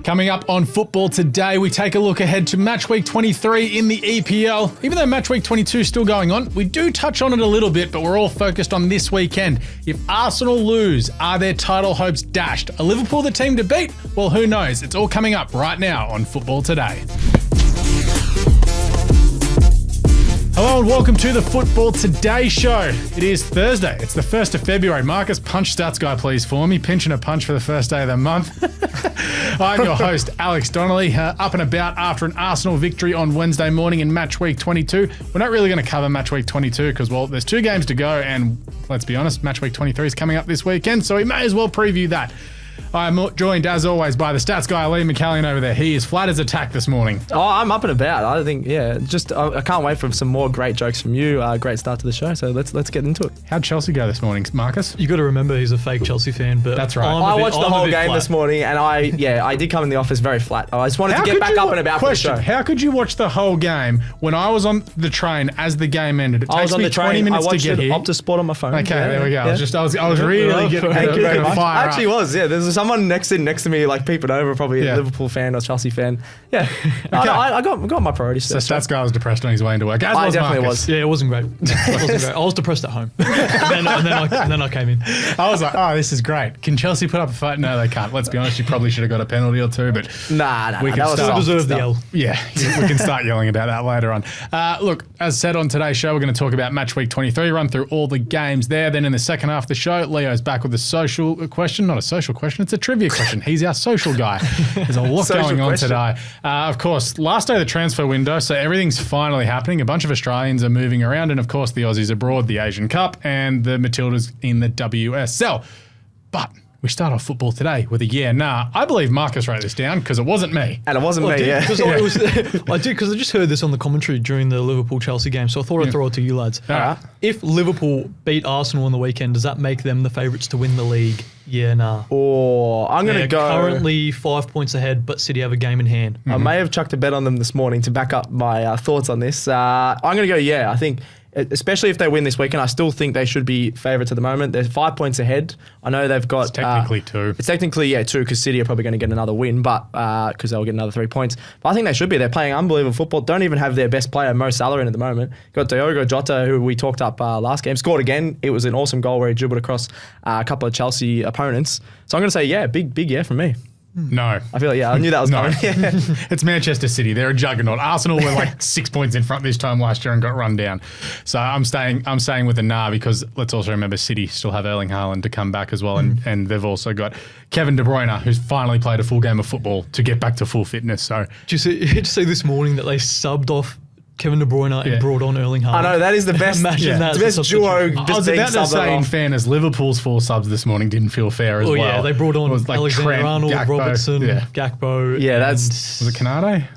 Coming up on Football Today, we take a look ahead to Matchweek 23 in the EPL. Even though Matchweek 22 is still going on, we do touch on it a little bit, but we're all focused on this weekend. If Arsenal lose, are their title hopes dashed? Are Liverpool the team to beat? Well, who knows? It's all coming up right now on Football Today. Hello and welcome to the Football Today show. It is Thursday. It's the 1st of February. Marcus, punch stats guy, please, for me. Pinching a punch for the first day of the month. I'm your host, Alex Donnelly, up and about after an Arsenal victory on Wednesday morning in Matchweek 22. We're not really going to cover Matchweek 22 because, well, there's 2 games to go and let's be honest, Matchweek 23 is coming up this weekend, so we may as well preview that. I'm joined, as always, by the stats guy, Lee McAllion over there. He is flat as a tack this morning. Oh, I'm up and about. I think, I can't wait for some more great jokes from you. Great start to the show, so let's get into it. How'd Chelsea go this morning, Marcus? You got to remember he's a fake Chelsea fan, but that's right. I watched the whole game this morning, and I did come in the office very flat. I just wanted to get back up and about for the show. How could you watch the whole game when I was on the train as the game ended? It takes me 20 minutes to get here. I watched Optus on my phone. Okay, there we go. Yeah. I was really getting fire. I actually was. Yeah, there's someone next to me, like peeping over, probably a Liverpool fan or Chelsea fan. Yeah, okay. I got my priorities. So stats guy was depressed on his way into work. As I definitely was. Yeah, it wasn't great. I was depressed at home, and then I came in. I was like, oh, this is great. Can Chelsea put up a fight? No, they can't. Let's be honest. You probably should have got a penalty or two, but we can still deserve the L. Yeah, we can start yelling about that later on. Look, as said on today's show, we're going to talk about Matchweek 23. Run through all the games there. Then in the second half of the show, Leo's back with a social question. Not a social question. It's a trivia question. He's our social guy. There's a lot going on today. Of course, last day of the transfer window, so everything's finally happening. A bunch of Australians are moving around, and of course the Aussies abroad, the Asian Cup, and the Matildas in the WSL. But we start off Football Today with a nah. I believe Marcus wrote this down because it wasn't me. And it wasn't me, yeah. I did, because I just heard this on the commentary during the Liverpool-Chelsea game, so I thought I'd throw it to you lads. All right. If Liverpool beat Arsenal on the weekend, does that make them the favourites to win the league? Yeah, nah. Oh, I'm going to go... currently 5 points ahead, but City have a game in hand. I may have chucked a bet on them this morning to back up my thoughts on this. I'm going to go, I think... Especially if they win this weekend, I still think they should be favourites at the moment. They're 5 points ahead. I know they've got... It's technically 2. It's technically, 2, because City are probably going to get another win, but because they'll get another 3 points. But I think they should be. They're playing unbelievable football. Don't even have their best player, Mo Salah, in at the moment. Got Diogo Jota, who we talked up last game. Scored again. It was an awesome goal where he dribbled across a couple of Chelsea opponents. So I'm going to say, big from me. No. I feel like, I knew that was coming. It's Manchester City. They're a juggernaut. Arsenal were like 6 points in front this time last year and got run down. So I'm staying with a nah, because let's also remember City still have Erling Haaland to come back as well, and they've also got Kevin De Bruyne, who's finally played a full game of football to get back to full fitness. So did you see this morning that they subbed off Kevin De Bruyne and brought on Erling Haaland? I know, that is the best. Imagine that. The best duo. I was about to say, in fairness, Liverpool's 4 subs this morning didn't feel fair as well. Yeah, they brought on like Alexander-Arnold, Robertson, Gakpo. Yeah, that's... Was it Canade?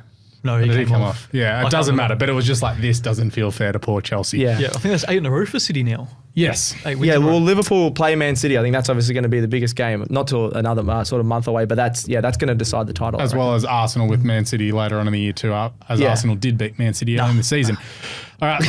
No, he came off. Yeah, it doesn't matter, but it was just like, this doesn't feel fair to poor Chelsea. Yeah, I think that's 8 in a row for City now. Yes. Well, Liverpool play Man City. I think that's obviously going to be the biggest game. Not till another sort of month away, but that's going to decide the title. As well as Arsenal with Man City later on in the year too, Arsenal did beat Man City early in the season. All right,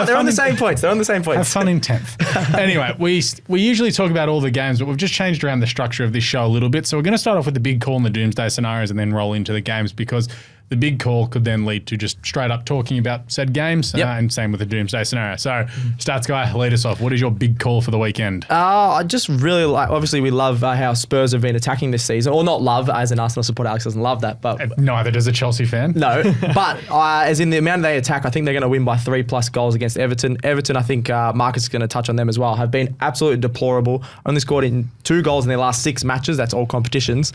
they're on the same points. They're on the same points. Have fun in 10th. Anyway, we usually talk about all the games, but we've just changed around the structure of this show a little bit. So we're going to start off with the big call and the Doomsday scenarios and then roll into the games, because the big call could then lead to just straight up talking about said games, and same with the Doomsday scenario. So, stats guy, lead us off. What is your big call for the weekend? I just really like, obviously we love how Spurs have been attacking this season, or not love, as an Arsenal supporter, Alex doesn't love that, but... Neither does a Chelsea fan. No, but as in the amount they attack, I think they're going to win by 3+ goals against Everton. Everton, I think Marcus is going to touch on them as well, have been absolutely deplorable. Only scored in 2 goals in their last 6 matches. That's all competitions.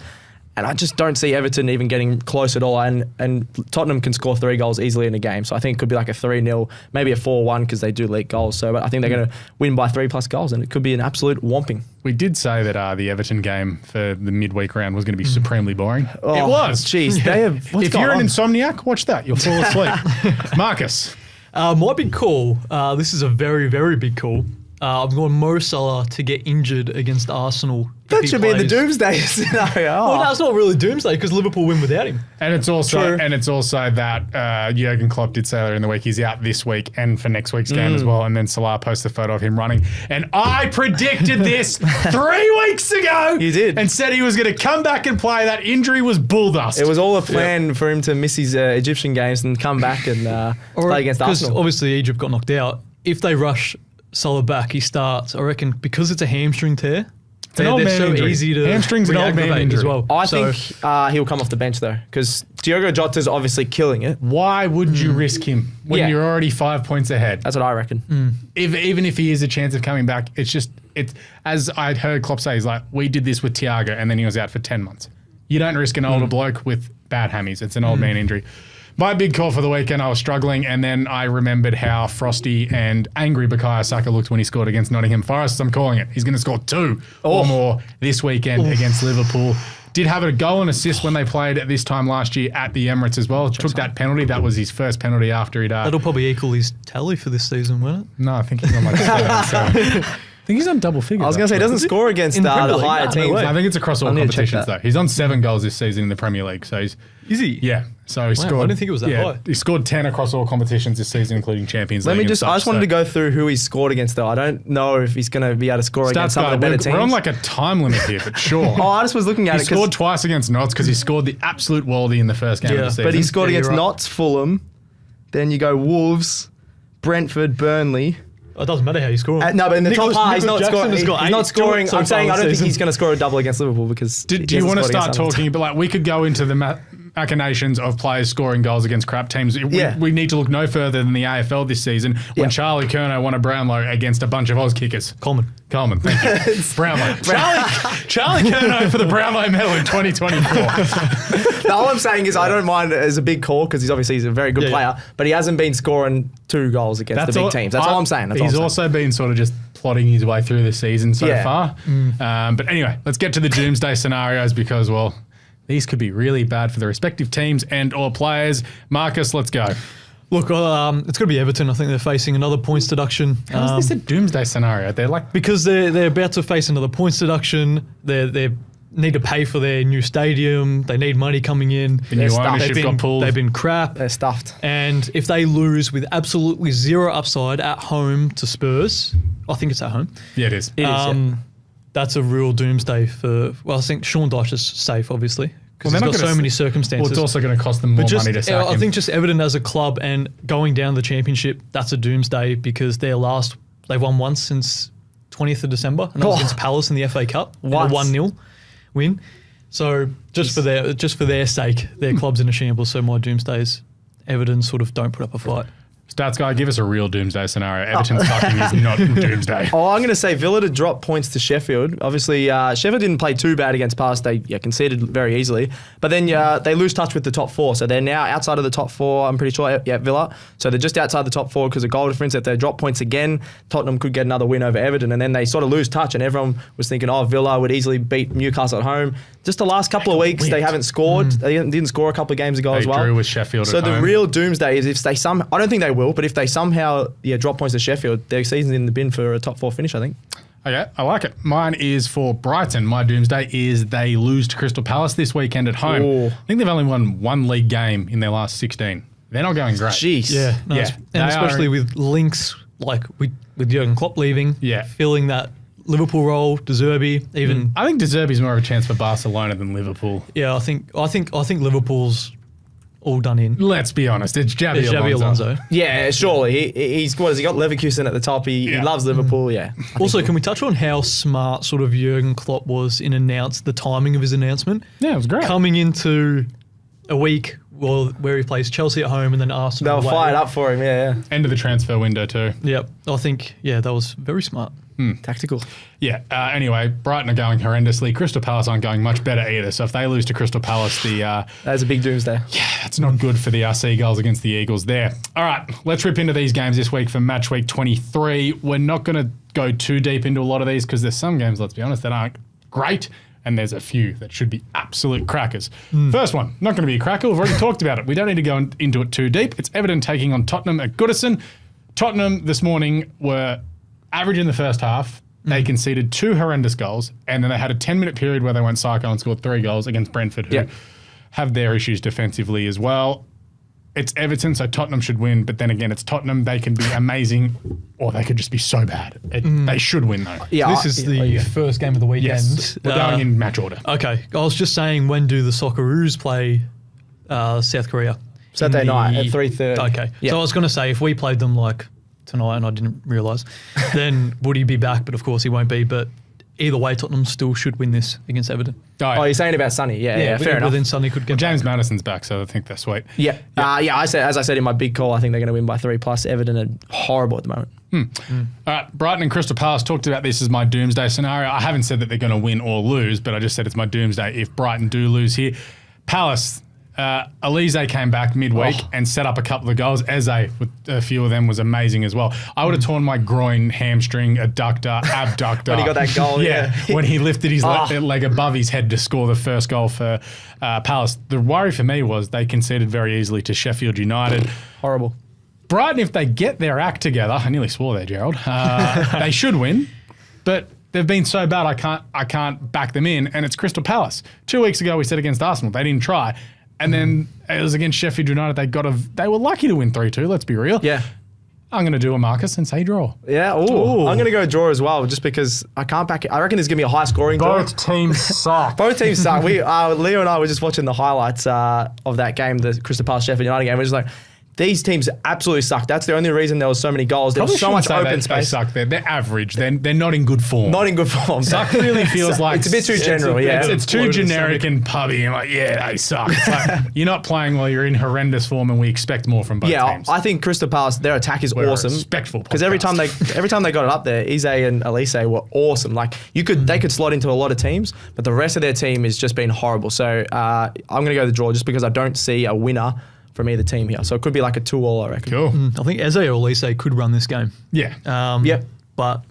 And I just don't see Everton even getting close at all. And Tottenham can score 3 goals easily in a game. So I think it could be like a 3-0, maybe a 4-1, because they do leak goals. So I think they're going to win by 3+ goals, and it could be an absolute whomping. We did say that the Everton game for the midweek round was going to be supremely boring. Oh, it was. Jeez, they have. If you're an insomniac, watch that. You'll fall asleep. Marcus. My big call, this is a very, very big call. I'm going Mo Salah to get injured against Arsenal. if That he should be in the plays. Doomsday scenario. Well, that's not really doomsday because Liverpool win without him. And it's also True. that Jurgen Klopp did say earlier in the week he's out this week and for next week's game as well. And then Salah posted a photo of him running. And I predicted this 3 weeks ago. You did. And said he was going to come back and play. That injury was bull dust. It was all a plan for him to miss his Egyptian games and come back and play against Because Arsenal. obviously Egypt got knocked out. If they rush Salah back, he starts. I reckon because it's a hamstring tear. an old man so injury. easy to Hamstring's an old man reactivate injury. as well. I So- think he'll come off the bench though, because Diogo Jota's obviously killing it. Why would you risk him when Yeah. you're already 5 points ahead? That's what I reckon. Even if he is a chance of coming back, it's as I'd heard Klopp say, he's like, we did this with Thiago and then he was out for 10 months. You don't risk an older bloke with bad hammies. It's an old man injury. My big call for the weekend, I was struggling, and then I remembered how frosty and angry Bukayo Saka looked when he scored against Nottingham Forest. I'm calling it. He's going to score 2 or more this weekend against Liverpool. Did have a goal and assist when they played at this time last year at the Emirates as well. Took that penalty. That was his first penalty after he'd... That'll probably equal his tally for this season, won't it? no, I think he's on like 7. So. I think he's on double figures. I was going to say, he doesn't score against In the the Premier League? higher No, no teams. way. I think it's across all I need to check competitions that. though. He's on 7 goals this season in the Premier League. So he's... Is he? Yeah. So he scored... I didn't think it was that high. He scored 10 across all competitions this season, including Champions Let League. me and just, such, I just wanted so- to go through who he's scored against though. I don't know if he's going to be able to score against some of the better teams. We're on like a time limit here, but sure. Oh, I just was looking at He it 'cause- scored twice against Notts because he scored the absolute worldie in the first game of Yeah, the season. but he scored Yeah, against you're right. Notts, Fulham. Then you go Wolves, Brentford, Burnley. It doesn't matter how you score. No, but in the Nicholas- top half, he's Nicholas not Jackson scoring. has got He's 8 not scoring. so I'm saying far I don't this think he's season. going to score a double against Liverpool because. Do he you hasn't want to scored start against others. talking? But like we could go into the machinations of players scoring goals against crap teams. Yeah. We need to look no further than the AFL this season when Yeah. Charlie Curnow won a Brownlow against a bunch of Oz kickers. Coleman. Coleman, thank you. Brownlow. Charlie Curnow for the Brownlow medal in 2024. No, all I'm saying is I don't mind it as a big call because he's a very good Yeah, player, but he hasn't been scoring 2 goals against the big teams. That's all I'm saying. That's all I'm He's saying. also been sort of just plotting his way through the season so Yeah. far. But anyway, let's get to the doomsday scenarios because, well, these could be really bad for the respective teams and or players. Marcus, let's go. Look, it's going to be Everton. I think they're facing another points deduction. How is this a doomsday scenario? They're like, Because they're about to face another points deduction. They need to pay for their new stadium. They need money coming in. the new stuck. ownership got pulled. They've been crap. They're stuffed. And if they lose with absolutely zero upside at home to Spurs, I think it's at home. Yeah, it is. It is, yeah. That's a real doomsday for. Well, I think Sean Dyche is safe, obviously, because Well, they're he's not got so gonna many s- circumstances. Well, it's also going to cost them more money to sack I him. think just Everton as a club and going down the championship, that's a doomsday because they've won once since 20th of December, and that was Oh. against Palace in the FA Cup, in a Once. 1-0 win. So just for their sake, their club's in a shambles. So my doomsday is Everton sort of don't put up a fight. Stats guy, give us a real doomsday scenario. Everton's sucking is not doomsday. Oh, I'm going to say Villa to drop points to Sheffield. Obviously, Sheffield didn't play too bad against Palace. They conceded very easily. But then they lose touch with the top 4. So they're now outside of the top 4, I'm pretty sure, Villa. So they're just outside the top 4 because of goal difference. If they drop points again, Tottenham could get another win over Everton. And then they sort of lose touch. And everyone was thinking, Villa would easily beat Newcastle at home. Just the last couple of weeks, they haven't scored. They didn't score a couple of games ago They as well. drew with Sheffield So at the home. real doomsday is if they I don't think they will, but if they somehow drop points to Sheffield, their season's in the bin for a top 4 finish, I think. Okay, I like it. Mine is for Brighton. My doomsday is they lose to Crystal Palace this weekend at home. Ooh. I think they've only won 1 league game in their last 16. They're not going great. Jeez. Yeah, Yeah, they and especially are- with links like with Jurgen Klopp leaving, Yeah. filling that Liverpool role, De Zerbi, even. I think De Zerbi's more of a chance for Barcelona than Liverpool. Yeah, I think Liverpool's all done in. Let's be honest, it's Xabi It's Xabi Alonso. Yeah, surely. He's what has he got? Leverkusen at the top. He Yeah. loves Liverpool. Yeah. Also, can we touch on how smart sort of Jurgen Klopp was in the timing of his announcement? Yeah, it was great. Coming into a week where he plays Chelsea at home and then They Arsenal were away. fired up for him. Yeah. End of the transfer window too. Yep, I think that was very smart. Tactical. Yeah. Anyway, Brighton are going horrendously. Crystal Palace aren't going much better either. So if they lose to Crystal Palace, That's a big doomsday. that's not good for the Seagulls against the Eagles there. All right, let's rip into these games this week for Match Week 23. We're not going to go too deep into a lot of these because there's some games, let's be honest, that aren't great. And there's a few that should be absolute crackers. First one, not going to be a cracker. We've already talked about it. We don't need to go into it too deep. It's Everton taking on Tottenham at Goodison. Tottenham this morning were average in the first half, they conceded 2 horrendous goals, and then they had a 10-minute period where they went psycho and scored 3 goals against Brentford, who have their issues defensively as well. It's Everton, so Tottenham should win, but then again, it's Tottenham. They can be amazing, or they could just be so bad. They should win, though. Yeah, this is the first game of the weekend. Yes, we're going in match order. Okay, I was just saying, when do the Socceroos play South Korea? Saturday night at 3:30. Okay, so I was going to say, if we played them like tonight, and I didn't realise, then would he be back? But of course he won't be. But either way, Tottenham still should win this against Everton. Oh, you're saying about Sonny? Yeah, fair enough. But then Sonny could get James Madison's back, so I think they're sweet. Yeah. As I said in my big call, I think they're going to win by 3+. Everton are horrible at the moment. All right, Brighton and Crystal Palace, talked about this as my doomsday scenario. I haven't said that they're going to win or lose, but I just said it's my doomsday if Brighton do lose here. Palace, Elise came back midweek and set up a couple of goals. Eze, with a few of them, was amazing as well. I would have torn my groin, hamstring, adductor, abductor. When he got that goal, when he lifted his leg above his head to score the first goal for Palace. The worry for me was they conceded very easily to Sheffield United. Horrible. Brighton, if they get their act together, I nearly swore there, Gerald, they should win, but they've been so bad I can't back them in, and it's Crystal Palace. 2 weeks ago we said against Arsenal, they didn't try. And then it was against Sheffield United. They were lucky to win 3-2. Let's be real. Yeah. I'm going to do a Marcus and say draw. Yeah. Ooh. I'm going to go draw as well, just because I can't back it. I reckon there's going to be a high scoring draw. Both teams suck. Both teams suck. Leo and I were just watching the highlights of that game, the Crystal Palace Sheffield United game. We're just like, these teams absolutely suck. That's the only reason there was so many goals. There was so much open space. They suck. They're average. They're not in good form. Not in good form. Suck really feels like it's a bit too general. It's too generic and pubby. And like, they suck. It's like, you're not playing while you're in horrendous form, and we expect more from both teams. I think Crystal Palace, their attack is awesome. Respectful, because every time they got it up there, Eze and Elise were awesome. Like they could slot into a lot of teams, but the rest of their team has just been horrible. So I'm going to go the draw just because I don't see a winner from either team here. So it could be like a 2-2, I reckon. Cool. I think Eze or Elise could run this game. Yeah. Yep. But,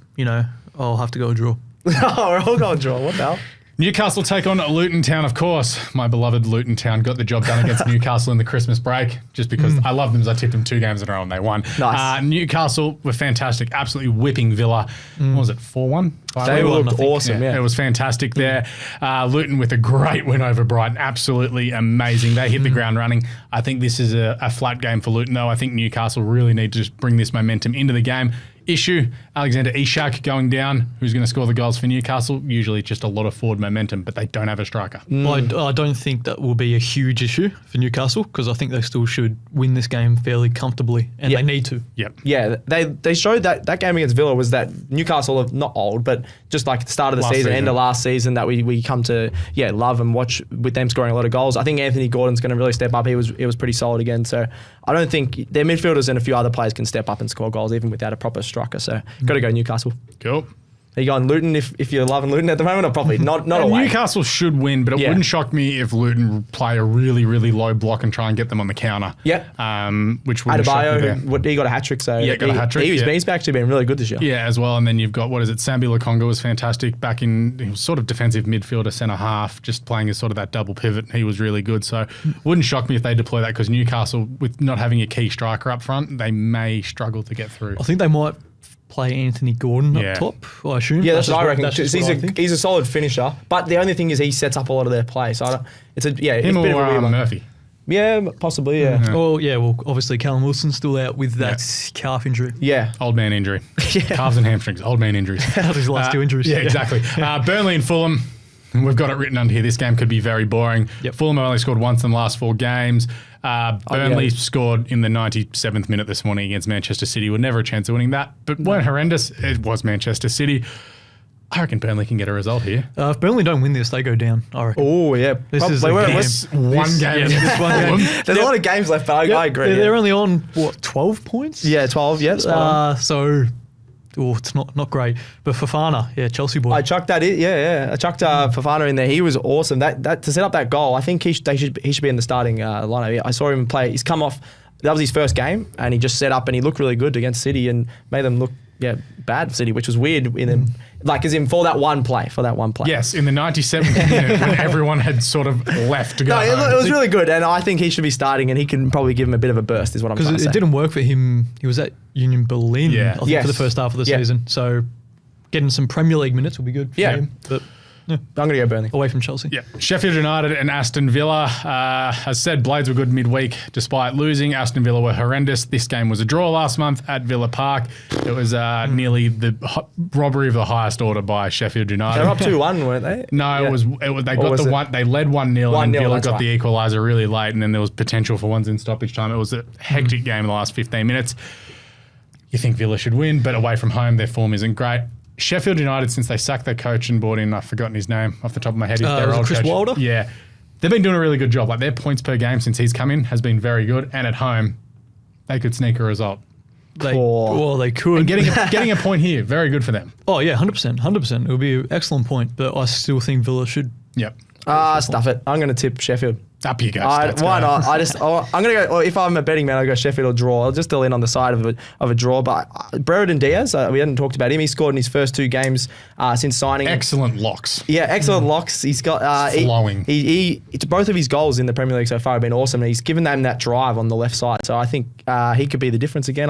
I'll have to go draw. We're all going draw. What the hell? Newcastle take on Luton Town, of course. My beloved Luton Town got the job done against Newcastle in the Christmas break, just because I love them as I tipped them 2 games in a row and they won. Nice. Newcastle were fantastic, absolutely whipping Villa. What was it, 4-1? They looked awesome, yeah. It was fantastic there. Luton with a great win over Brighton, absolutely amazing. They hit the ground running. I think this is a flat game for Luton, though. I think Newcastle really need to just bring this momentum into the game. Issue, Alexander Isak going down, who's going to score the goals for Newcastle. Usually just a lot of forward momentum, but they don't have a striker. I don't think that will be a huge issue for Newcastle, because I think they still should win this game fairly comfortably, and they need to. Yep. Yeah, they showed that game against Villa was that Newcastle are not old, but just like the start of the season, end of last season, that we come to love and watch with them scoring a lot of goals. I think Anthony Gordon's going to really step up. He was pretty solid again. So I don't think their midfielders and a few other players can step up and score goals even without a proper striker. So got to go Newcastle. Cool. Are you going Luton if you're loving Luton at the moment, or probably not away? Newcastle should win, but it wouldn't shock me if Luton play a really, really low block and try and get them on the counter. Yeah. Which would shock me there. He got a hat-trick. So got a hat-trick. He's actually been really good this year. Yeah, as well. And then you've got, Sambi Lokonga was fantastic back in, he was sort of defensive midfielder, centre-half, just playing as sort of that double pivot. He was really good. So wouldn't shock me if they deploy that, because Newcastle, with not having a key striker up front, they may struggle to get through. I think they might play Anthony Gordon up top, I assume. Yeah, that's what I reckon. He's a solid finisher, but the only thing is he sets up a lot of their play. So it's a bit of a weird one. Murphy. Yeah, possibly, yeah. Well, obviously Callum Wilson's still out with that calf injury. Yeah. Old man injury. Calves and hamstrings, old man injuries. Out his last 2 injuries. Yeah, exactly. Burnley and Fulham. We've got it written under here. This game could be very boring. Fulham have only scored once in the last 4 games. Burnley scored in the 97th minute this morning against Manchester City. Were never a chance of winning that, but weren't horrendous. It was Manchester City. I reckon Burnley can get a result here. If Burnley don't win this, they go down, I reckon. Oh, yeah. This is one game. There's a lot of games left, but I agree. They're only on, 12 points? Yeah, 12, yeah. It's not great. But Fofana, Chelsea boy. I chucked that in, I chucked Fofana in there. He was awesome. That to set up that goal, I think he should be in the starting lineup. I saw him play. He's come off. That was his first game, and he just set up and he looked really good against City and made them look bad for City, which was weird in them. Like, as in for that one play. Yes, in the 97th minute when everyone had sort of left to go home. It was really good, and I think he should be starting, and he can probably give him a bit of a burst, is what I'm trying to say. Because it didn't work for him. He was at Union Berlin, I think, for the first half of the season. So getting some Premier League minutes will be good for him. But I'm going to go Burnley. Away from Chelsea. Yeah. Sheffield United and Aston Villa. As said, Blades were good midweek despite losing. Aston Villa were horrendous. This game was a draw last month at Villa Park. It was nearly the robbery of the highest order by Sheffield United. They were up 2-1, weren't they? No, it was. They got the one. They led 1-0, and Villa got the equaliser really late, and then there was potential for ones in stoppage time. It was a hectic game in the last 15 minutes. You think Villa should win, but away from home, their form isn't great. Sheffield United, since they sacked their coach and brought in, I've forgotten his name off the top of my head. He's their old Chris coach. Wilder? Yeah. They've been doing a really good job. Like, their points per game since he's come in has been very good. And at home, they could sneak a result. They could. And getting a point here, very good for them. Oh, yeah, 100%. 100%. It would be an excellent point, but I still think Villa should. Yep. Stuff it. I'm going to tip Sheffield. Up you go. Why not? I'm going to go. If I'm a betting man, I'll go Sheffield or draw. I'll just still in on the side of a draw. But Brereton Diaz, we hadn't talked about him. He scored in his first 2 games since signing. Excellent locks. Yeah, excellent locks. He's got flowing. It's both of his goals in the Premier League so far have been awesome. And he's given them that drive on the left side. So I think he could be the difference again.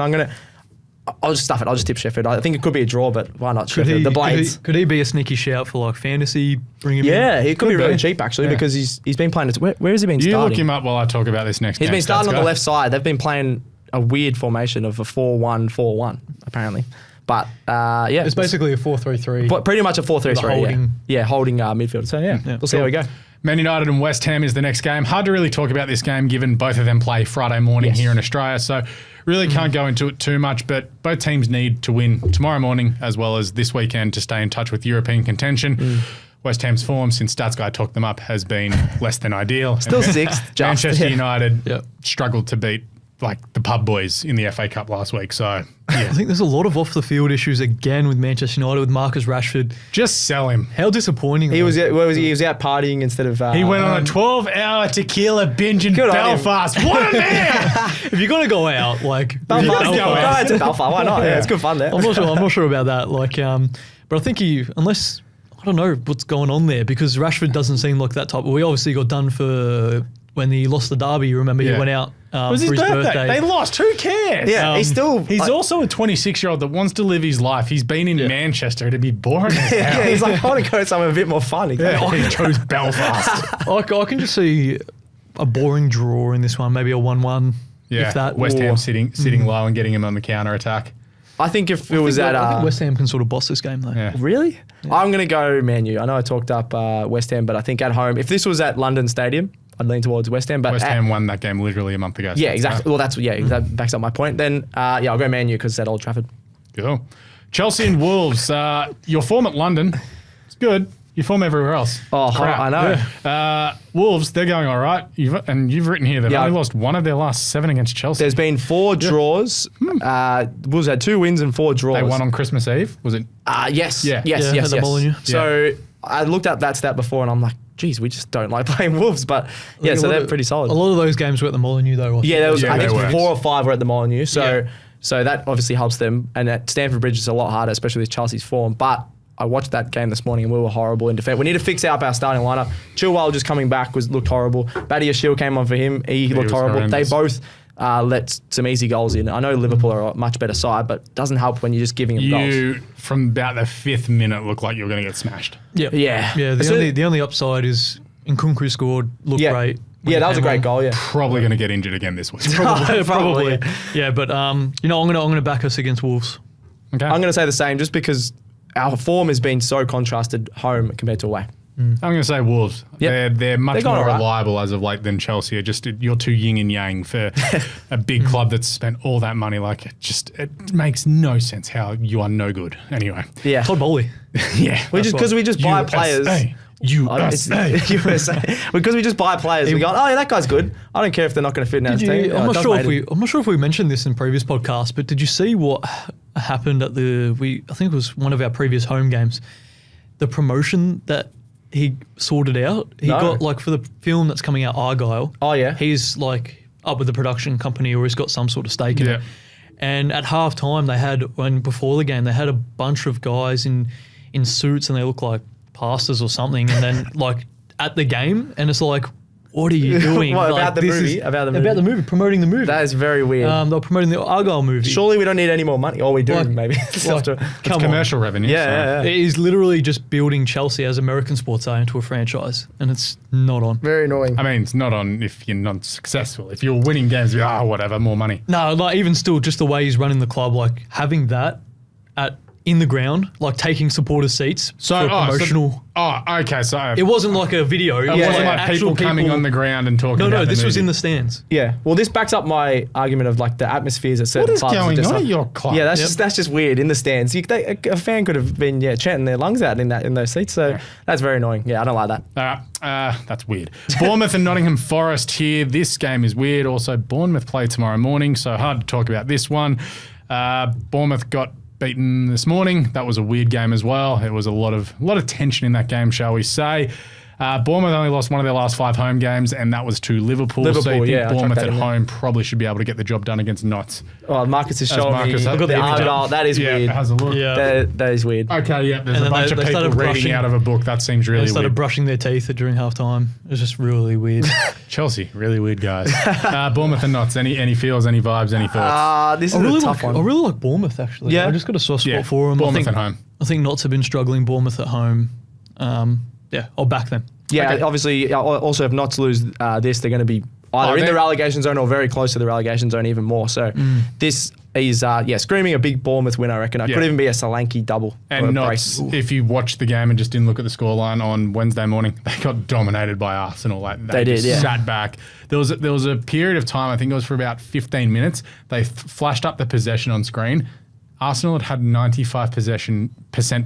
I'll just stuff it. I'll just tip Sheffield. I think it could be a draw, but why not Sheffield? The Blades. Could he be a sneaky shout for like fantasy? Bring him in? Yeah, he could be really cheap actually because he's been playing. Where has he been starting? You look him up while I talk about this next game. He's been starting on the left side. They've been playing a weird formation of a 4-1-4-1 apparently. But it's basically a 4-3-3. But pretty much a 4-3-3. Holding. Yeah, holding midfield. So we'll see how we go. Man United and West Ham is the next game. Hard to really talk about this game given both of them play Friday morning here in Australia. So really can't go into it too much, but both teams need to win tomorrow morning as well as this weekend to stay in touch with European contention. West Ham's form since Stats Guy talked them up has been less than ideal. Still sixth. Manchester United struggled to beat like the pub boys in the FA Cup last week. So I think there's a lot of off the field issues again with Manchester United with Marcus Rashford. Just sell him. How disappointing. He was out partying instead of. He went on a 12-hour tequila binge in Belfast. What a man! If you're gonna go out, like Belfast, go out to Belfast. Why not? Yeah, it's good fun there. I'm not sure about that. Like, but I think unless I don't know what's going on there because Rashford doesn't seem like that type. We obviously got done for when he lost the derby. You remember he went out. It was his birthday. They lost. Who cares? Yeah, he's also a 26-year-old that wants to live his life. He's been in Manchester to be boring as hell. Yeah, he's like, I want to go somewhere a bit more fun. He chose Belfast. I can just see a boring draw in this one, maybe a 1-1. Yeah, if that. West Ham sitting low and getting him on the counter attack. I think if it was at... I think West Ham can sort of boss this game though. Yeah. Really? Yeah. I'm going to go Man U. I know I talked up West Ham, but I think at home, if this was at London Stadium, I'd lean towards West Ham. But West Ham won that game literally a month ago. Yeah, exactly. Well, that backs up my point. Then, I'll go Man U because it's at Old Trafford. Cool. Chelsea and Wolves. Your form at London, it's good. Your form everywhere else. Oh, crap. I know. Yeah. Wolves, they're going all right. You've written here they've only lost one of their last 7 against Chelsea. There's been 4 draws. Wolves had 2 wins and 4 draws. They won on Christmas Eve, was it? Yes. Yeah. Yes. McAllion. So I looked at that stat before and I'm like, geez, we just don't like playing Wolves. But so they're pretty solid. A lot of those games were at the Molineux though. I think 4 or 5 were at the Molineux. So that obviously helps them. And at Stamford Bridge is a lot harder, especially with Chelsea's form. But I watched that game this morning and we were horrible in defence. We need to fix up our starting lineup. Chilwell just coming back looked horrible. Badia Shield came on for him. He looked horrible. Horrendous. They both let some easy goals in. I know Liverpool are a much better side, but it doesn't help when you're just giving them goals. From about the 5th minute, looked like you were going to get smashed. Yeah. The only upside is Nkunku scored, looked great. Yeah, that was a great goal. Yeah, probably going to get injured again this week. Probably. Yeah, but I'm gonna back us against Wolves. Okay. I'm going to say the same, just because our form has been so contrasted home compared to away. I'm going to say Wolves. Yep. They're much more reliable as of late than Chelsea. You're too yin and yang for a big club that's spent all that money. Like it makes no sense how you are no good. Anyway. Yeah. Todd Bowley. Yeah. We just buy players. USA. Because we just buy players. We go, oh yeah, that guy's good. I don't care if they're not going to fit in our team. I'm not sure if we mentioned this in previous podcasts, but did you see what happened at I think it was one of our previous home games, the promotion that he sorted out. He got like for the film that's coming out, Argyle. Oh yeah. He's like up with the production company or he's got some sort of stake in it. And at half time, before the game, they had a bunch of guys in suits and they look like pastors or something. And then like at the game, and it's like, what are you doing? What, like, about the movie? About the movie, promoting the movie. That is very weird. They were promoting the Argyle movie. Surely we don't need any more money. Or we do, Like- maybe. It's commercial revenue. Yeah. It is literally just building Chelsea as American sports are into a franchise, and it's not on. Very annoying. I mean, it's not on if you're not successful. If you're winning games, whatever, more money. No, like even still, just the way he's running the club, like having that in the ground, like taking supporters' seats for a promotional. Okay. So It wasn't like a video. It it was wasn't like actual people coming on the ground and talking. No, about this the was movie. in the stands. Yeah. Well, this backs up my argument of like the atmospheres at certain What is clubs. are going just on like- at your club? Yeah, that's Yep. just weird in the stands. A fan could have been chanting their lungs out in those seats. So that's very annoying. Yeah, I don't like that. That's weird. Bournemouth and Nottingham Forest here. This game is weird. Also, Bournemouth play tomorrow morning, so hard to talk about this one. Bournemouth got beaten this morning. That was a weird game as well. It was a lot of tension in that game, shall we say. Bournemouth only lost one of their last 5 home games, and that was to Liverpool. So you think yeah, I Bournemouth chucked at that in home probably should be able to get the job done against Notts. Oh, Marcus is showing Marcus, me I've got the the image up. Argyle. That is Yeah, weird. it has a look. Yeah. That is weird. Okay, yeah. There's And a then bunch of they people started reading brushing- out of a book. That seems They really started weird. brushing their teeth during halftime. It was just really weird. Chelsea, really weird guys. Bournemouth and Notts. Any feels, any vibes, any thoughts? This I is really a tough one. I really like Bournemouth actually. Yeah. I just got a soft spot Yeah, for them. Bournemouth at home. I think Notts have been struggling. Bournemouth at home. I'll back them. Yeah, Okay. obviously, also if Notts lose this, they're going to be either in the relegation zone or very close to the relegation zone even more. So this is, screaming a big Bournemouth win, I reckon. It Yeah. could even be a Solanke double. or a And brace. Notts, if you watched the game and just didn't look at the scoreline on Wednesday morning, they got dominated by Arsenal. Like They did, just yeah. sat back. There was a period of time, I think it was for about 15 minutes, they flashed up the possession on screen. Arsenal had 95%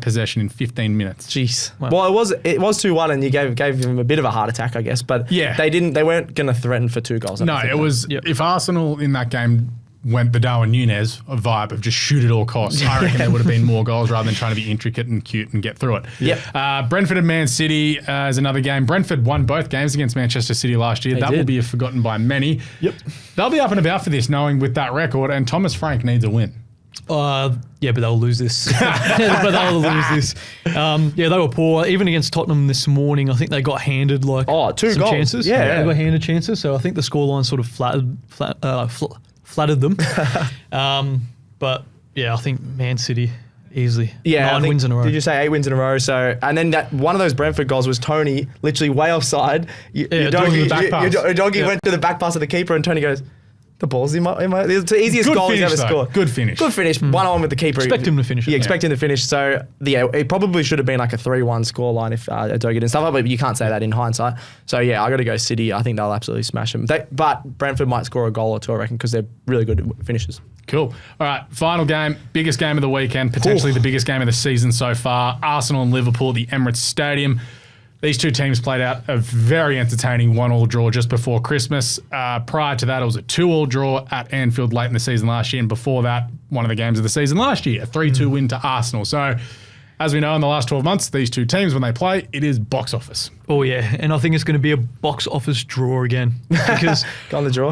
possession in 15 minutes. Jeez. Wow. Well, it was 2-1, and you gave him a bit of a heart attack, I guess. But Yeah. they weren't going to threaten for 2 goals. I No, don't think. it was, if Arsenal in that game went the Darwin Núñez vibe of just shoot at all costs, I reckon there would have been more goals rather than trying to be intricate and cute and get through it. Yep. Brentford and Man City is another game. Brentford won both games against Manchester City last year. That will did. be forgotten by many. Yep. They'll be up and about for this, knowing with that record, and Thomas Frank needs a win. But they'll lose this. They were poor. Even against Tottenham this morning, I think they got handed 2 some goals. chances. Yeah. They got handed chances. So I think the scoreline sort of flattered them. But yeah, I think Man City easily. Yeah, 9 I think- wins in a row. Did you say 8 wins in a row? So, and then one of those Brentford goals was Tony literally way offside. Your doing doggy, the back pass. your doggy Yeah. went to the back pass of the keeper, and Tony goes, "The ball's in my." It's the easiest Good goal he's finish, ever though. scored. Good finish. Good finish. 1-1 with the keeper. Expect him to finish it. Yeah, expect him to finish. So yeah, it probably should have been like a 3-1 scoreline if Doggett and stuff, but you can't say that in hindsight. So yeah, I got to go City. I think they'll absolutely smash them. But Brentford might score a goal or 2, I reckon, because they're really good at finishes. Cool. All right, final game, biggest game of the weekend, potentially the biggest game of the season so far. Arsenal and Liverpool at the Emirates Stadium. These two teams played out a very entertaining 1-1 draw just before Christmas. Prior to that, it was a 2-2 draw at Anfield late in the season last year. And before that, one of the games of the season last year, a 3-2 win to Arsenal. So, as we know, in the last 12 months, these two teams, when they play, it is box office. Oh yeah, and I think it's going to be a box office draw again because Go on the draw.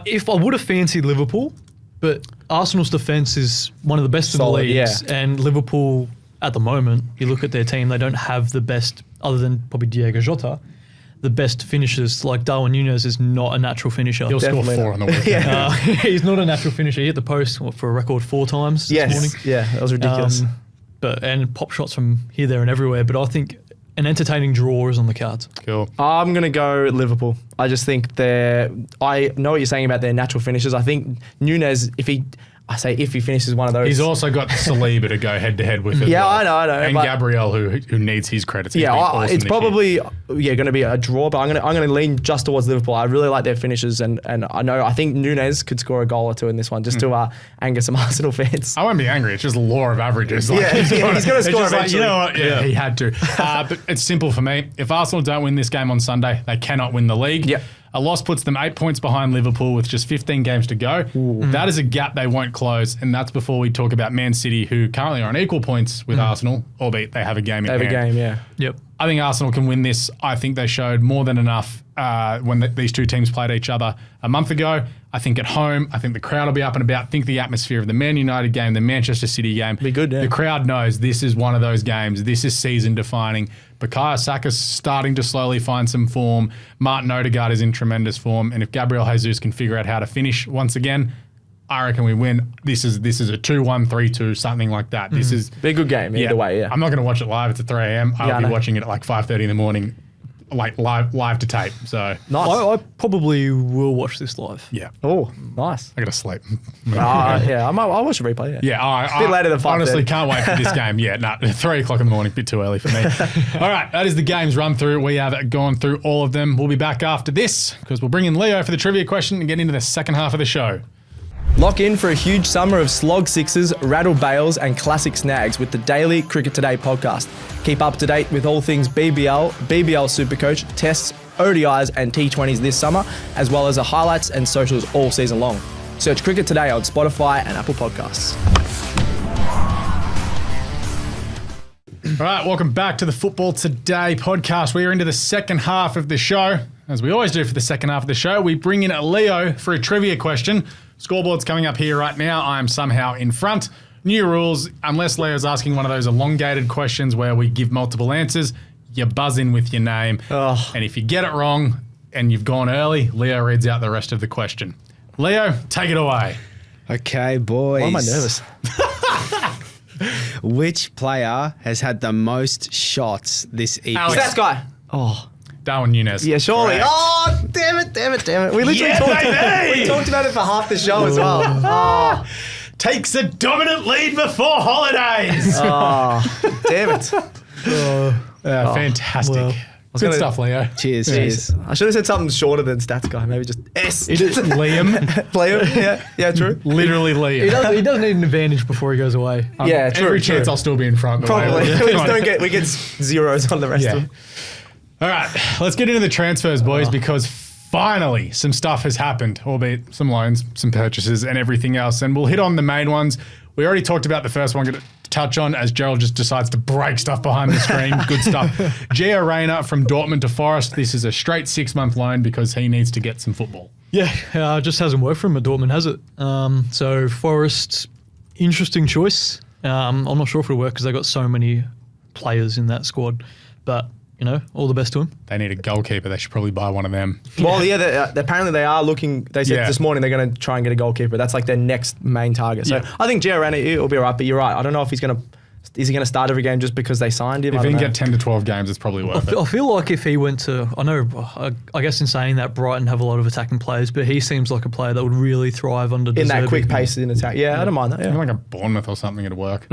if I would have fancied Liverpool, but Arsenal's defense is one of the best Solid, in the leagues, yeah. and Liverpool at the moment, you look at their team, they don't have the best, other than probably Diego Jota, the best finishers. Like Darwin Núñez is not a natural finisher. He'll score Definitely 4 not. on the weekend. He's not a natural finisher. He hit the post for a record 4 times this morning. Yes. Yeah, that was ridiculous. And pop shots from here, there, and everywhere. But I think an entertaining draw is on the cards. Cool. I'm going to go Liverpool. I just think I know what you're saying about their natural finishes. I think Núñez, if he finishes one of those. He's also got Saliba to go head-to-head with as Yeah, well. I know. And but- Gabriel, who needs his credits. He's Yeah, been awesome it's this year. probably going to be a draw, but I'm going to lean just towards Liverpool. I really like their finishes, and I think Núñez could score a goal or 2 in this one, just to anger some Arsenal fans. I won't be angry. It's just law of averages. Like, Yeah, he's gonna it's score just like, eventually. you know what? Yeah, he had to. But it's simple for me. If Arsenal don't win this game on Sunday, they cannot win the league. Yep. A loss puts them 8 points behind Liverpool with just 15 games to go. That is a gap they won't close, and that's before we talk about Man City, who currently are on equal points with Arsenal, albeit they have a game in They have a hand. game, yeah. Yep. I think Arsenal can win this. I think they showed more than enough when these two teams played each other a month ago. I think at home, I think the crowd will be up and about. I think the atmosphere of the Man United game, the Manchester City game. Be good, yeah. The crowd knows this is one of those games. This is season defining. Bukayo Saka's starting to slowly find some form. Martin Odegaard is in tremendous form. And if Gabriel Jesus can figure out how to finish once again, I reckon we win. This is a 2-1, 3-2, something like that. This is Be a good game either way, yeah. I'm not going to watch it live. It's at 3 a.m. I'll be watching it at like 5:30 in the morning, like live to tape. So Nice. I probably will watch this live. yeah, Oh, nice. I got to sleep. Yeah, I'll watch a replay, yeah. Yeah, a bit later than 5:30. Honestly, can't wait for this game. Yeah, 3 o'clock in the morning, bit too early for me. All right, that is the games run through. We have gone through all of them. We'll be back after this because we'll bring in Leo for the trivia question and get into the second half of the show. Lock in for a huge summer of slog sixes, rattle bales, and classic snags with the daily Cricket Today podcast. Keep up to date with all things BBL, BBL Supercoach, tests, ODIs, and T20s this summer, as well as the highlights and socials all season long. Search Cricket Today on Spotify and Apple Podcasts. All right, welcome back to the Football Today podcast. We are into the second half of the show. As we always do for the second half of the show, we bring in Leo for a trivia question. Scoreboard's coming up here right now. I am somehow in front. New rules, unless Leo's asking one of those elongated questions where we give multiple answers, you buzz in with your name. Oh. And if you get it wrong and you've gone early, Leo reads out the rest of the question. Leo, take it away. Okay, boys. Why am I nervous? Which player has had the most shots this EPL? Alex. That guy. Oh, Darwin Núñez. yeah, surely. Correct. Oh, damn it. We literally baby! talked about it for half the show as well. Oh, Takes a dominant lead before holidays. damn it. Fantastic. well, Good gonna- stuff, Leo. Cheers. I should have said something shorter than stats guy. Maybe just S. Liam. Player. Yeah, true. Literally Liam. He does need an advantage before he goes away. Yeah, true. Every chance true. I'll still be in front. Probably. Come We just on. don't get. We get zeros on the rest Yeah. of them. All right, let's get into the transfers, boys, because finally some stuff has happened, albeit some loans, some purchases, and everything else. And we'll hit on the main ones. We already talked about the first one. I'm going to touch on as Gerald just decides to break stuff behind the screen. Good stuff. Gio Reyna from Dortmund to Forest. This is a straight 6-month loan because he needs to get some football. Yeah, just hasn't worked for him at Dortmund, has it? So Forest, interesting choice. I'm not sure if it'll work because they've got so many players in that squad. But, all the best to him. They need a goalkeeper. They should probably buy one of them. Well, yeah. Apparently they are looking. They said this morning they're going to try and get a goalkeeper. That's like their next main target. So I think Gio Reyna will be all right. But you're right. I don't know if he's going to. Is he going to start every game just because they signed him? If I he don't can know. get 10 to 12 games, it's probably worth it. I feel like if he went to, I guess in saying that, Brighton have a lot of attacking players, but he seems like a player that would really thrive under in that Deserbi. quick pace in attack. Yeah, I don't mind that. Maybe Yeah. like a Bournemouth or something would work.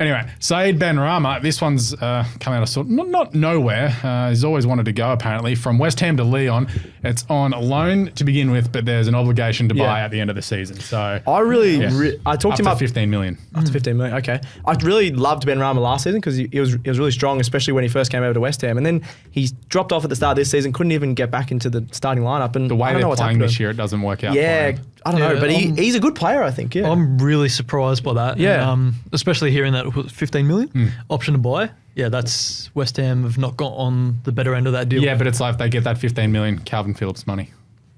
Anyway, Saeed Benrahma, this one's come out of not nowhere. He's always wanted to go, apparently, from West Ham to Lyon. It's on a loan to begin with, but there's an obligation to buy at the end of the season. So I talked to him up up to 15 million. Up to 15 million. Okay. I really loved Ben Rama last season because he was really strong, especially when he first came over to West Ham. And then he's dropped off at the start of this season, couldn't even get back into the starting lineup. And The way I don't know they're what's playing happened to this him. year, it doesn't work out for Yeah, him. I don't know, Yeah, but he's a good player, I think. Yeah. I'm really surprised by that. Yeah. Especially hearing that it was 15 million option to buy. Yeah, that's West Ham have not got on the better end of that deal. Yeah, but it's like if they get that 15 million Calvin Phillips money.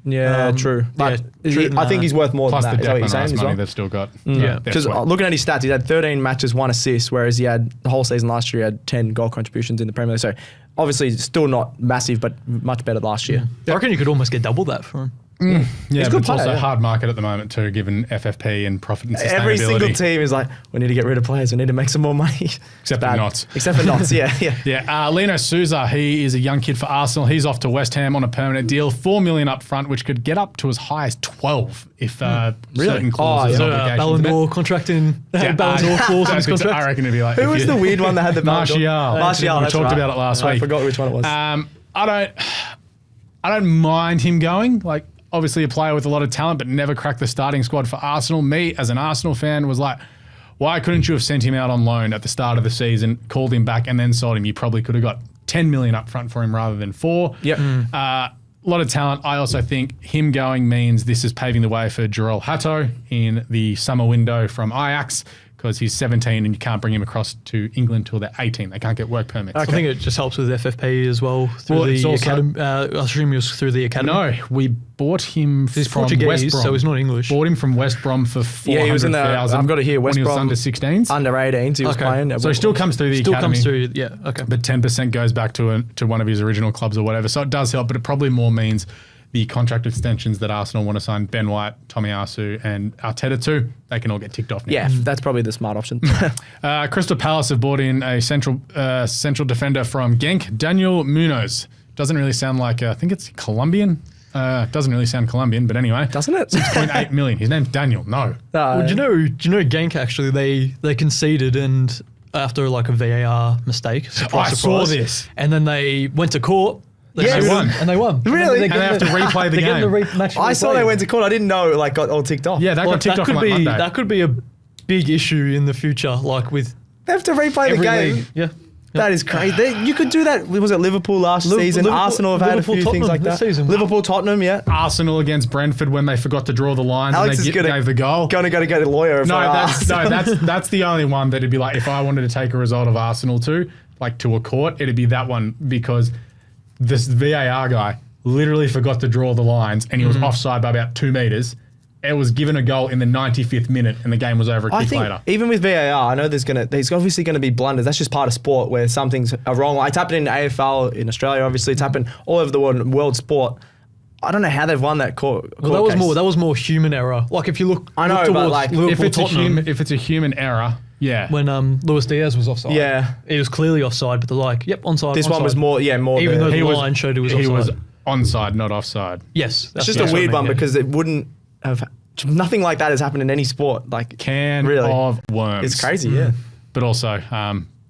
Yeah, true. But I think he's worth more Plus than the that. Is that what you're Declan saying Rice as money well? they've still got. Yeah. Because looking at his stats, he's had 13 matches, 1 assist, whereas he had the whole season last year, he had 10 goal contributions in the Premier League. So obviously still not massive, but much better last year. I reckon you could almost get double that for him. Yeah, He's a but good it's also player, a yeah. hard market at the moment too, given FFP and profit and sustainability. Every single team is like, we need to get rid of players, we need to make some more money. Except for Bad. Notts. Except for Notts, yeah. Yeah, Lino Souza, he is a young kid for Arsenal. He's off to West Ham on a permanent deal, 4 million up front, which could get up to as high as 12 if certain clauses So and obligations. Ballon d'Or contract in Ballon d'Or clause in his contract. I reckon it'd be like Who was the weird one that had the Ballon d'Or? Martial. Martial, We that's talked right. about it last I week. forgot which one it was. I don't mind him going. Like, obviously a player with a lot of talent, but never cracked the starting squad for Arsenal. Me, as an Arsenal fan, was like, why couldn't you have sent him out on loan at the start of the season, called him back, and then sold him? You probably could have got 10 million up front for him rather than 4. Yep. A lot of talent. I also think him going means this is paving the way for Jarell Hato in the summer window from Ajax, because he's 17 and you can't bring him across to England till they're 18. They can't get work permits. I think it just helps with FFP as well through it's the also- academy. I assume he was through the academy. No, we bought him He's from Portuguese, West Brom. so he's not English. Bought him from West Brom for 400,000. Yeah, he was in the. I've got it here. West when he was Brom under 16s. under 18s. He was playing. So he still comes through the Still academy. comes through, yeah, okay. But 10% goes back to one of his original clubs or whatever. So it does help, but it probably more means the contract extensions that Arsenal want to sign Ben White, Tomiyasu, and Arteta to, they can all get ticked off now. Yeah, that's probably the smart option. Crystal Palace have bought in a central defender from Genk, Daniel Munoz. Doesn't really sound like, I think it's Colombian. Doesn't really sound Colombian, but anyway. Doesn't it? 6.8 million. His name's Daniel. No. Well, do you know Genk actually, they conceded and after like a VAR mistake. Surprise, I saw this. And then they went to court. Yeah, they won. And they won. Really? And And they have to replay the game. I saw they went to court. I didn't know like got all ticked off. Yeah, that got ticked off on like Monday. That could be a big issue in the future, like with They have to replay the every game. league. Yeah. That is crazy. You could do that. Was it Liverpool last season? Liverpool- Arsenal have had a few Liverpool, things like Tottenham that. this season. Liverpool, Tottenham, yeah. Arsenal against Brentford when they forgot to draw the lines Alex and is they gave the goal. Gonna get a lawyer. If No, I that's ask. that's the only one that'd be like if I wanted to take a result of Arsenal to a court, it'd be that one because this VAR guy literally forgot to draw the lines and he was offside by about 2 meters. It was given a goal in the 95th minute and the game was over a I kick think later. even with VAR, I know there's obviously going to be blunders. That's just part of sport where some things are wrong. Like, it's happened in the AFL in Australia. Obviously, it's happened all over the world sport. I don't know how they've won that court. Well, that was more human error. Like if you look, I know, look but, towards like, Liverpool, If it's a human error, yeah. when Luis Diaz was offside, Yeah. it was clearly offside. But they're like, yep, onside. This one onside. was more Even though the- the line showed it was he offside. was onside, not offside. Yes, It's just a weird one because it wouldn't have. Nothing like that has happened in any sport. Like Can really. of worms. It's crazy, yeah. But also,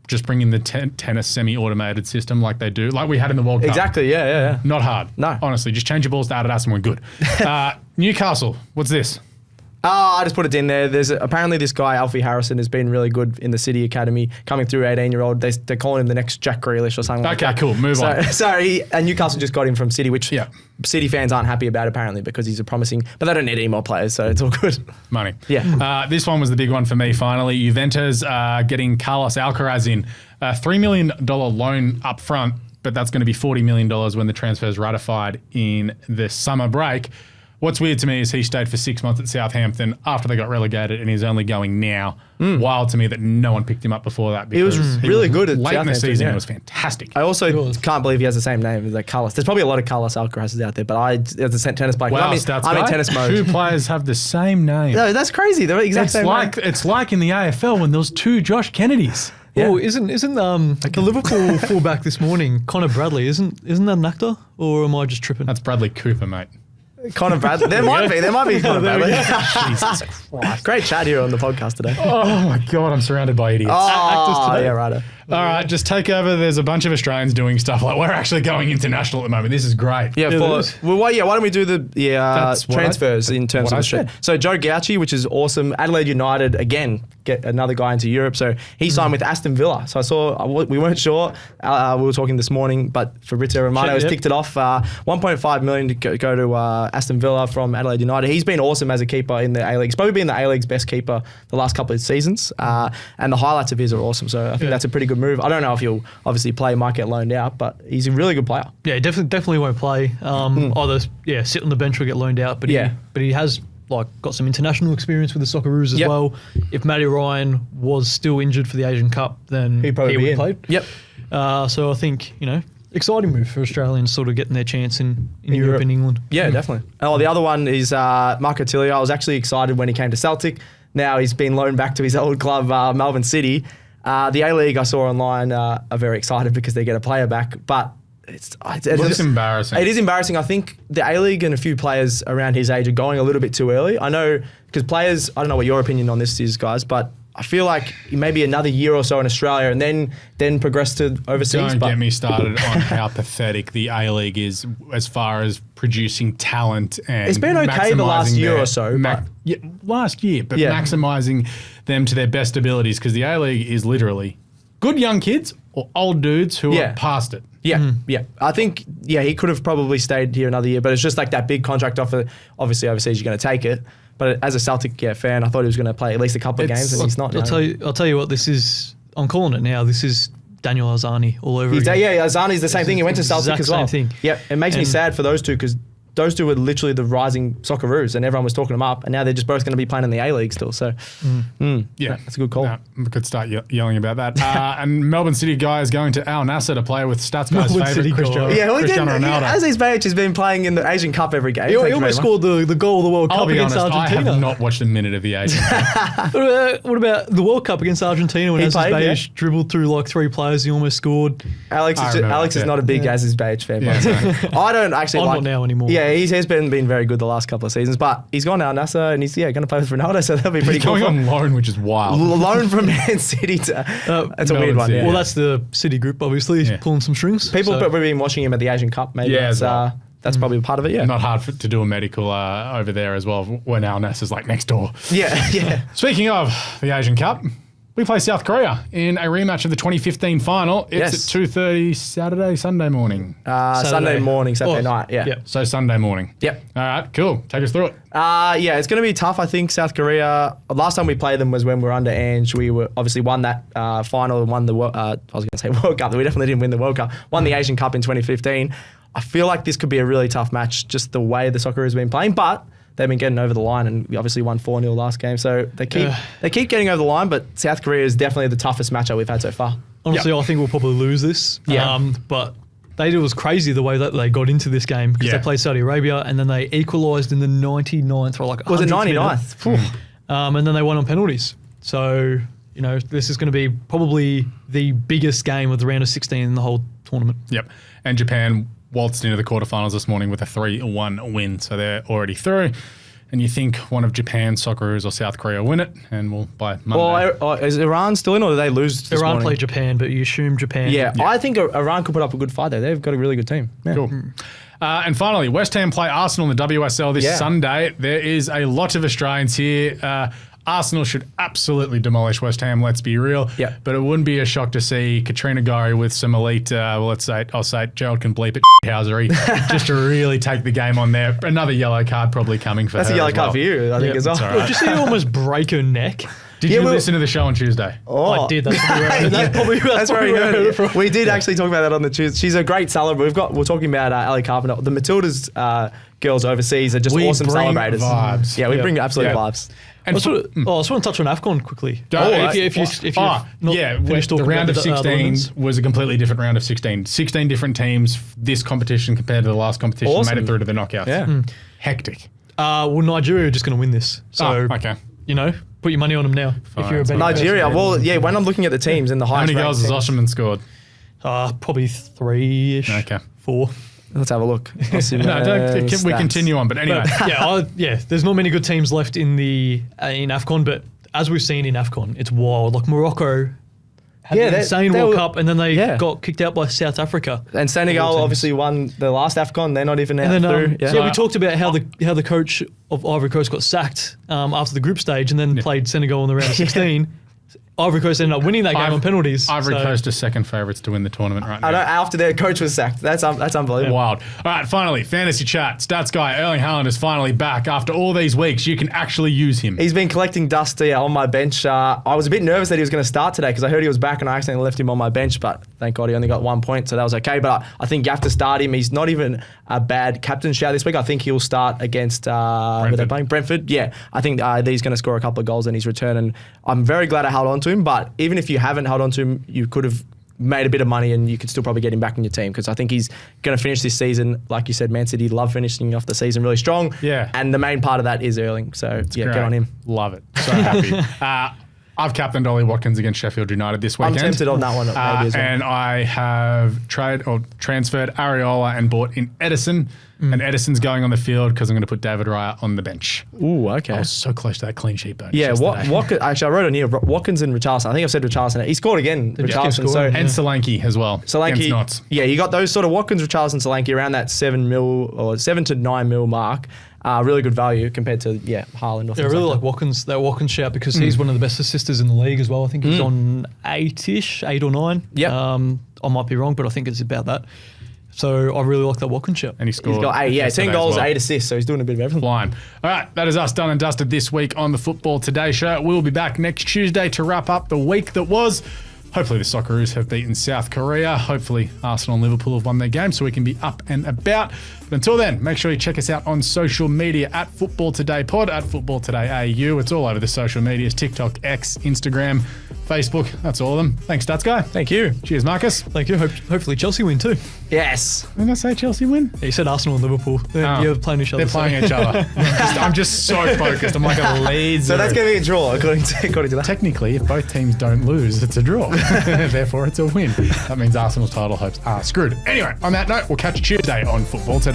just bring in the tennis semi-automated system like they do, like we had in the World Cup. Exactly, yeah. Not hard. No. Honestly, just change your balls to Adidas and we're good. Newcastle, what's this? I just put it in there. There's apparently this guy, Alfie Harrison, has been really good in the City Academy, coming through 18-year-old. They're calling him the next Jack Grealish or something like Okay, that. cool. Move on. Sorry, and Newcastle just got him from City, which Yeah. City fans aren't happy about apparently because he's a promising, but they don't need any more players, so it's all good. Money. Yeah. This one was the big one for me, finally. Juventus getting Carlos Alcaraz in. A $3 million loan up front, but that's going to be $40 million when the transfer is ratified in the summer break. What's weird to me is he stayed for 6 months at Southampton after they got relegated and he's only going now. Wild to me that no one picked him up before that. He was because really good at late in the Southampton, season. yeah. It was fantastic. I also can't believe he has the same name as like Carlos. There's probably a lot of Carlos Alcarazes out there, but as a tennis player, Wow, I'm stats in guy. tennis mode. 2 players have the same name. No, that's crazy. They're the exact same name. It's like in the AFL when there was 2 Josh Kennedys. Yeah. Oh, isn't the Liverpool fullback this morning, Connor Bradley? Isn't that an actor, or am I just tripping? That's Bradley Cooper, mate. Connor Bradley. There might be Connor There we Bradley. Jesus Christ. Great chat here on the podcast today. Oh my God, I'm surrounded by idiots. Oh, today. yeah, right. All right, just take over. There's a bunch of Australians doing stuff like we're actually going international at the moment. This is great. Yeah, Yeah, for, there is. well, why don't we do the That's what transfers in terms what of I Australia? said. So Joe Gauci, which is awesome. Adelaide United, again, get another guy into Europe. So he signed with Aston Villa. So I saw, we weren't sure. We were talking this morning, but Fabrizio Romano has Yep. ticked it off. 1.5 million to go to Aston Villa from Adelaide United. He's been awesome as a keeper in the A-League. He's probably been the A-League's best keeper the last couple of seasons. And the highlights of his are awesome. So I think that's a pretty good move. I don't know if he'll obviously play, might get loaned out, but he's a really good player. Yeah, definitely won't play. Either sit on the bench or get loaned out. But he has like got some international experience with the Socceroos as Yep. well. If Matty Ryan was still injured for the Asian Cup, then He'd probably he be would in. play. Yep. So I think exciting move for Australians, sort of getting their chance in Europe and England. Yeah, definitely. Oh, the other one is Marco Tilio. I was actually excited when he came to Celtic. Now he's been loaned back to his old club, Melbourne City. The A-League I saw online are very excited because they get a player back, but it's embarrassing. It is embarrassing. I think the A-League and a few players around his age are going a little bit too early. I know because players, I don't know what your opinion on this is, guys, but I feel like maybe another year or so in Australia and then progress to overseas. Don't but get me started on how pathetic the A-League is as far as producing talent and It's been okay the last maximising year their or so, but- last year, but Yeah. maximising them to their best abilities because the A-League is literally good young kids or old dudes who Yeah. are past it. Yeah, yeah. I think, he could have probably stayed here another year, but it's just like that big contract offer. Obviously, overseas, you're going to take it. But as a Celtic fan, I thought he was going to play at least a couple of games, and he's not. I'll tell you what. This is. I'm calling it now. This is Daniel Alzani all over again. Azani's the same thing. He went to Celtic as well. Same thing. Yeah, it makes me And- sad for those two because those two were literally the rising Socceroos, and everyone was talking them up, and now they're just both going to be playing in the A-League still. So, Yeah, that's a good call. No, we could start yelling about that. And Melbourne City guy is going to Al Nassr to play with Stats guy's Melbourne City favourite, guy. Cristiano Ronaldo. As Page has been playing in the Asian Cup every game. He almost scored the goal of the World I'll Cup be against honest, I Argentina. have not watched a minute of the Asian Cup. What about the World Cup against Argentina when He Aziz played, Beige dribbled through like 3 players, he almost scored. Alex I is, remember Alex that, is yeah. not a big Aziz Page fan. Yeah, myself. I don't actually I'm like not now anymore. Yeah, he has been very good the last couple of seasons, but he's gone to Al Nassr and he's going to play with Ronaldo, so that'll be pretty He's cool. going for him. on loan, which is wild. Loan from Man City to that's a Melbourne weird one. City. Yeah. Well, that's the City group, obviously. He's Yeah. pulling some strings. People so. have probably been watching him at the Asian Cup. Maybe Yeah, as well. that's probably part of it. Yeah, Not hard to do a medical over there as well when Al Nassr's like next door. yeah. Speaking of the Asian Cup, we play South Korea in a rematch of the 2015 final. It's Yes. at 2:30 Sunday morning. Sunday morning, Saturday Oh, night. Yeah. yeah. So Sunday morning. Yep. All right, cool. Take us through it. Yeah, it's going to be tough. I think South Korea. Last time we played them was when we were under Ange. We were obviously won that final and won the. I was going to say World Cup. We definitely didn't win the World Cup. Won the Asian Cup in 2015. I feel like this could be a really tough match, just the way the Socceroos has been playing, but. They've been getting over the line, and we obviously won 4-0 last game. So they keep getting over the line, but South Korea is definitely the toughest matchup we've had so far. Honestly, I think we'll probably lose this. Yeah. But it was crazy the way that they got into this game because Yeah. they played Saudi Arabia and then they equalised in the 99th or like Was it 100th minute. 99th? Phew. And then they won on penalties. So, this is going to be probably the biggest game of the round of 16 in the whole tournament. Yep. And Japan waltzed into the quarterfinals this morning with a 3-1 win. So they're already through. And you think one of Japan's Socceroos or South Korea win it, and we'll by Monday. Well, is Iran still in, or did they lose this Iran morning? played Japan, but you assume Japan. Yeah, I think Iran could put up a good fight there. They've got a really good team. Yeah. Cool. And finally, West Ham play Arsenal in the WSL this Yeah. Sunday. There is a lot of Australians here. Arsenal should absolutely demolish West Ham, let's be real. Yeah. But it wouldn't be a shock to see Katrina Gari with some elite, I'll say it, Gerald can bleep it, housery, just to really take the game on there. Another yellow card probably coming for That's her a yellow as well. card for you, I think, as well. that's all right. Did you see her almost break her neck? Did Yeah, you well- listen to the show on Tuesday? I did. That's probably where I heard it. That's where probably we heard it. from. We did actually talk about that on the Tuesday. She's a great celebrator. We're talking about Ali Carpenter. The Matildas girls overseas are just We awesome bring celebrators. vibes. Yeah, we Yeah. bring absolute Yeah. vibes. And I just want to touch on AFCON quickly. Don't- if you not finished the talking round about of the other 16 women's. was a completely different round of 16. 16 different teams this competition compared to the last competition Awesome. made it through to the knockouts. Yeah. Hectic. Well, Nigeria are just going to win this. So, okay. put your money on them now. Fine. If you're a betting Nigeria. person. Well, yeah. When I'm looking at the teams in the How highest many goals has ranked teams- Osherman scored? Probably 3-ish. Okay. 4. Let's have a look. No, we Stats. continue on. But anyway, But there's not many good teams left in the in AFCON, but as we've seen in AFCON, it's wild. Like Morocco had Yeah, an they- insane they World were- Cup, and then they yeah. got kicked out by South Africa. And Senegal teams. obviously won the last AFCON. They're not even out And then through. we talked about how the coach of Ivory Coast got sacked after the group stage, and then played Senegal in the round of 16. Ivory Coast ended up winning that game on penalties. Ivory so- Coast are second favourites to win the tournament right now. I know after their coach was sacked. That's unbelievable. Wild. All right, finally, fantasy chat. Stats guy Erling Haaland is finally back. After all these weeks, you can actually use him. He's been collecting dust on my bench. I was a bit nervous that he was going to start today because I heard he was back and I accidentally left him on my bench, but thank God he only got 1 point, so that was okay. But I think you have to start him. He's not even a bad captain shout this week. I think he'll start against who they're playing? Brentford. Yeah, I think he's going to score a couple of goals in his return, and I'm very glad I held on to him. But even if you haven't held on to him, you could have made a bit of money and you could still probably get him back in your team because I think he's going to finish this season, like you said, Man City love finishing off the season really strong. Yeah. And the main part of that is Erling. So yeah, Great. get on him. Love it. So happy. I've captained Ollie Watkins against Sheffield United this weekend. I'm tempted on that one maybe as well. And I have transferred Areola and bought in Edison. And Edison's going on the field because I'm going to put David Raya on the bench. Ooh, okay. I was so close to that clean sheet bonus. Yeah, yesterday. actually, I wrote on here, Watkins and Richarlison. I think I've said Richarlison. He scored again, Richarlison. score, So, yeah. And Solanke as well. Solanke, Not. yeah, you got those sort of Watkins, Richarlison, Solanke around that 7 to 9 mil mark. Really good value compared to Haaland. Yeah, I really like Watkins, that Watkins shout, because he's one of the best assisters in the league as well. I think he's on 8 or 9. Yep. I might be wrong, but I think it's about that. So I really like that Watkins shout. And he scored. He's got 10 yesterday goals, as well. 8 assists, so he's doing a bit of everything. Flying. All right, that is us done and dusted this week on the Football Today show. We'll be back next Tuesday to wrap up the week that was. Hopefully the Socceroos have beaten South Korea. Hopefully Arsenal and Liverpool have won their game so we can be up and about. But until then, make sure you check us out on social media at Football Today Pod, at Football Today AU. It's all over the social medias, TikTok, X, Instagram, Facebook. That's all of them. Thanks, Stats Guy. Thank you. Cheers, Marcus. Thank you. Hopefully Chelsea win too. Yes. Didn't I say Chelsea win? Yeah, you said Arsenal and Liverpool. They're playing each other. They're playing each other. I'm just so focused. I'm like a lead. So that's going to be a draw, according to that. Technically, if both teams don't lose, it's a draw. Therefore, it's a win. That means Arsenal's title hopes are screwed. Anyway, on that note, we'll catch you Tuesday on Football Today.